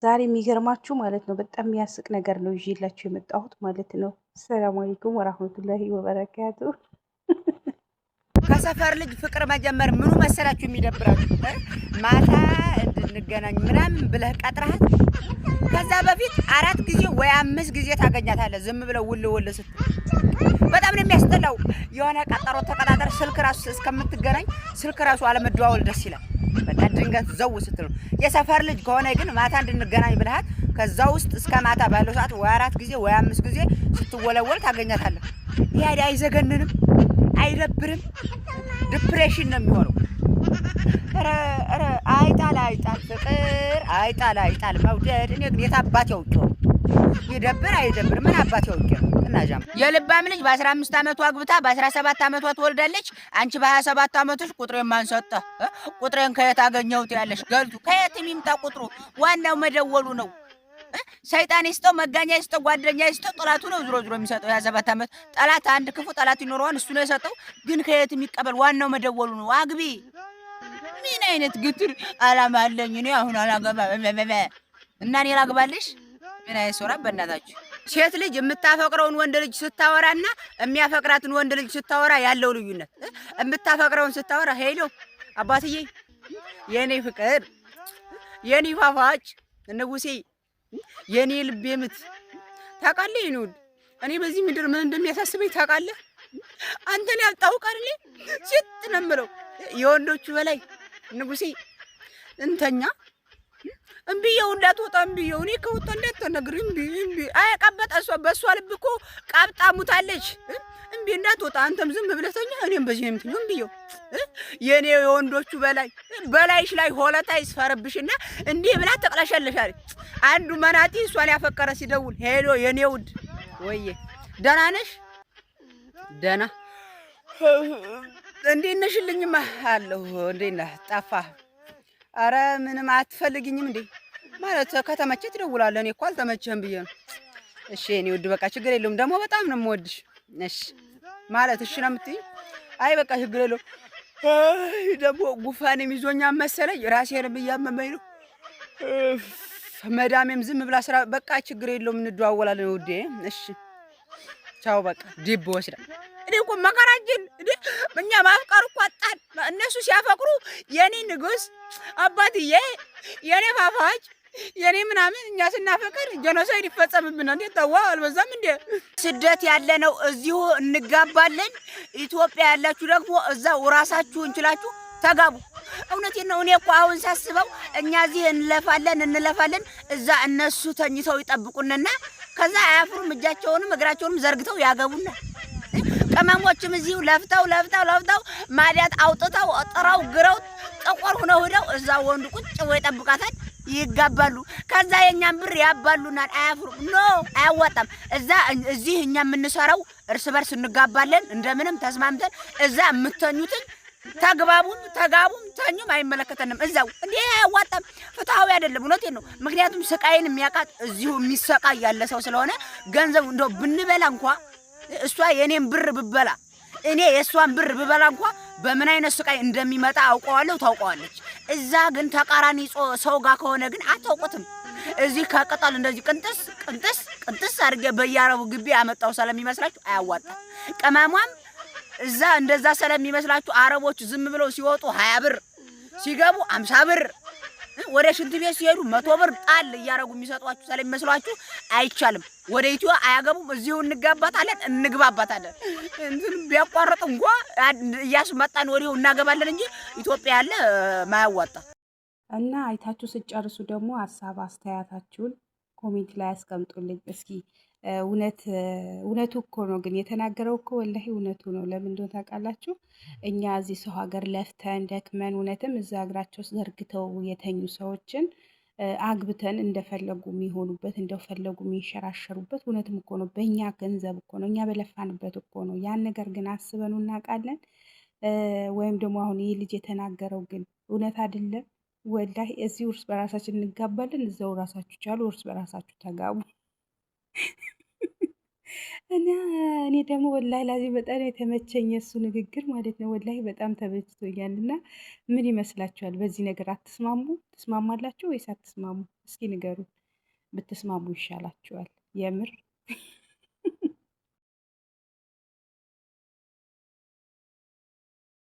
ዛሬ የሚገርማችሁ ማለት ነው በጣም የሚያስቅ ነገር ነው ይዤላችሁ የመጣሁት ማለት ነው። ሰላም አለይኩም ወራህመቱላሂ ወበረካቱ። ከሰፈር ልጅ ፍቅር መጀመር ምኑ መሰላችሁ የሚደብራችሁ? ማታ እንድንገናኝ ምናምን ብለህ ቀጥረሃት ከዛ በፊት 4 ጊዜ ወይ 5 ጊዜ ታገኛታለህ። ዝም ብለው ውል ውል ስትል በጣም ነው የሚያስጠላው። የሆነ ቀጠሮ ተቀጣጠር ስልክ ራሱ እስከምትገናኝ ስልክ ራሱ አለመደዋወል ደስ ይላል። በቃ ድንገት ዘው ስትል የሰፈር ልጅ ከሆነ ግን ማታ እንድንገናኝ ብለሃት ከዛ ውስጥ እስከ ማታ ባለው ሰዓት ወይ 4 ጊዜ ወይ 5 ጊዜ ስትወለወል ታገኛታለህ። ይሄ አይዘገንንም? አይደብርም? ዲፕሬሽን ነው የሚሆነው። ኧረ አይጣል ፍቅር አይጣል መውደድ። እኔ ግን የታባት ያውቀው ይደብር አይደብር ምን አባት ያውቀው እናጃም። የልባም ልጅ በ15 ዓመቷ አግብታ በ17 ዓመቷ ትወልዳለች። አንቺ በ27 ዓመትሽ ቁጥሬን ማን ሰጠ? ቁጥሬን ከየት አገኘሁት ያለሽ ገልቱ። ከየት የሚምጣ ቁጥሩ? ዋናው መደወሉ ነው። ሰይጣን ይስጠው፣ መጋኛ ይስጠው፣ ጓደኛ ይስጠው፣ ጠላቱ ነው ዝሮ የሚሰጠው። ያ7 ዓመት ጠላት አንድ ክፉ ጠላት ይኖረዋል፣ እሱ ነው የሰጠው። ግን ከየት የሚቀበል ዋናው መደወሉ ነው። አግቢ። ምን አይነት ግትር አላማ አለኝ እኔ አሁን አላገባ እና እኔ ላግባልሽ? ምን አይነት ሶራ በእናታችሁ። ሴት ልጅ የምታፈቅረውን ወንድ ልጅ ስታወራና የሚያፈቅራትን ወንድ ልጅ ስታወራ ያለው ልዩነት፣ የምታፈቅረውን ስታወራ ሄሎ አባትዬ፣ የኔ ፍቅር፣ የኔ ፋፋጭ ንጉሴ፣ የኔ ልቤ ምት ታውቃለህ? ይኑድ እኔ በዚህ ምድር ምን እንደሚያሳስበኝ ታውቃለህ? አንተን ያልታውቃል እኔ ሲጥ ነው የምለው የወንዶቹ በላይ ንጉሴ። እንተኛ እምቢየው እንዳትወጣ እምቢየው፣ እኔ ከወጣ እንዳትነግር እምቢ አያቀበጣ። እሷ በእሷ ልብ እኮ ቃብጣ ሙታለች። እምቢ እንዳትወጣ፣ አንተም ዝም ብለህ ተኛ፣ እኔም በዚህ ነው የምትኛው። እምቢየው የኔ የወንዶቹ በላይሽ ላይ ሆለታ ይስፈርብሽና እንዲህ ብላ ተቅለሸለሻለች። አንዱ መናጢ እሷን ያፈቀረ ሲደውል ሄሎ የኔ ውድ ወዬ ደህና ነሽ? ደህና እንዴት ነሽልኝማ? አለሁ። እንዴት ነህ? ጠፋህ? አረ ምንም አትፈልግኝም እንዴ? ማለት ከተመቸህ ትደውላለህ። እኔ እኮ አልተመቸህም ብዬ ነው። እሺ የኔ ውድ በቃ ችግር የለውም። ደግሞ በጣም ነው የምወድሽ። እሺ ማለት እሺ ነው የምትይኝ? አይ በቃ ችግር የለውም። ደግሞ ጉፋኔም ይዞኛል መሰለኝ፣ ራሴንም እያመመኝ ነው። መዳሜም ዝም ብላ ስራ። በቃ ችግር የለውም እንደዋወላለን ውዴ። እሺ ቻው በቃ ዲብ ወስዳ። እኔ እኮ መከራችን እኛ ማፍቀር እኮ አጣን። እነሱ ሲያፈቅሩ የኔ ንጉስ አባትዬ፣ የኔ ፋፋጭ፣ የኔ ምናምን፣ እኛ ስናፈቅር ጀኖሳይድ ይፈጸምብናል። እንዴ ተዋ አልበዛም እንዴ? ስደት ያለ ነው እዚሁ እንጋባለን። ኢትዮጵያ ያላችሁ ደግሞ እዛው ራሳችሁ እንችላችሁ ተጋቡ። እውነቴን ነው። እኔ እኮ አሁን ሳስበው እኛ እዚህ እንለፋለን፣ እዛ እነሱ ተኝተው ይጠብቁንና ከዛ አያፍሩም። እጃቸውንም እግራቸውንም ዘርግተው ያገቡና ቅመሞችም እዚሁ ለፍተው ማዲያት አውጥተው ጥረው ግረው ጠቆር ሆነው ሄደው እዛ ወንዱ ቁጭ ወይ ጠብቃታል፣ ይጋባሉ። ከዛ የኛን ብር ያባሉናል። አያፍሩም። ኖ አያዋጣም። እዚህ እኛ የምንሰራው እርስ በርስ እንጋባለን፣ እንደምንም ተስማምተን እዛ የምተኙትን ተጋቡም ተኙም አይመለከተንም። እዛው እንዴ አያዋጣም። ፍትሃዊ አይደለም። እውነቴን ነው። ምክንያቱም ስቃይን የሚያቃጥ እዚሁ የሚሰቃይ ያለ ሰው ስለሆነ ገንዘቡ እንደው ብንበላ እንኳ እሷ የኔን ብር ብበላ እኔ የእሷን ብር ብበላ እንኳ በምን አይነት ስቃይ እንደሚመጣ አውቀዋለሁ፣ ታውቀዋለች። እዛ ግን ተቃራኒ ሰው ጋር ከሆነ ግን አታውቁትም። እዚህ ከቅጠል እንደዚህ ቅንጥስ አድርጌ በያረቡ ግቢ ያመጣው ስለሚመስላችሁ አያዋጣም። ቅመሟም እዛ እንደዛ ስለሚመስላችሁ አረቦቹ ዝም ብለው ሲወጡ 20 ብር ሲገቡ 50 ብር ወደ ሽንት ቤት ሲሄዱ 100 ብር ጣል እያረጉ የሚሰጧችሁ ስለሚመስላችሁ አይቻልም። ወደ ኢትዮጵያ አያገቡም። እዚሁ እንግባባታለን። እንትን ቢያቋርጥ እንኳን እያስመጣን ወዲሁ እናገባለን እንጂ ኢትዮጵያ ያለ ማያዋጣ እና አይታችሁ ስጨርሱ ደግሞ ሀሳብ አስተያየታችሁን ኮሜንት ላይ አስቀምጡልኝ እስኪ። እውነቱ እኮ ነው፣ ግን የተናገረው እኮ ወላሂ እውነቱ ነው። ለምን እንደሆነ ታውቃላችሁ? እኛ እዚህ ሰው ሀገር ለፍተን ደክመን እውነትም እዛ እግራቸው ዘርግተው የተኙ ሰዎችን አግብተን እንደፈለጉ የሚሆኑበት እንደፈለጉ የሚንሸራሸሩበት እውነትም እኮ ነው። በእኛ ገንዘብ እኮ ነው፣ እኛ በለፋንበት እኮ ነው። ያን ነገር ግን አስበኑ እናውቃለን? ወይም ደግሞ አሁን ይህ ልጅ የተናገረው ግን እውነት አይደለም። ወላሂ እዚህ እርስ በራሳችን እንጋባለን፣ እዛው ራሳችሁ ቻሉ፣ እርስ በራሳችሁ ተጋቡ። እና እኔ ደግሞ ወላሂ ላዚ በጣም የተመቸኝ የእሱ ንግግር ማለት ነው። ወላሂ በጣም ተመችቶኛል። እና ምን ይመስላችኋል? በዚህ ነገር አትስማሙ? ትስማማላችሁ ወይስ አትስማሙ? እስኪ ንገሩ። ብትስማሙ ይሻላችኋል የምር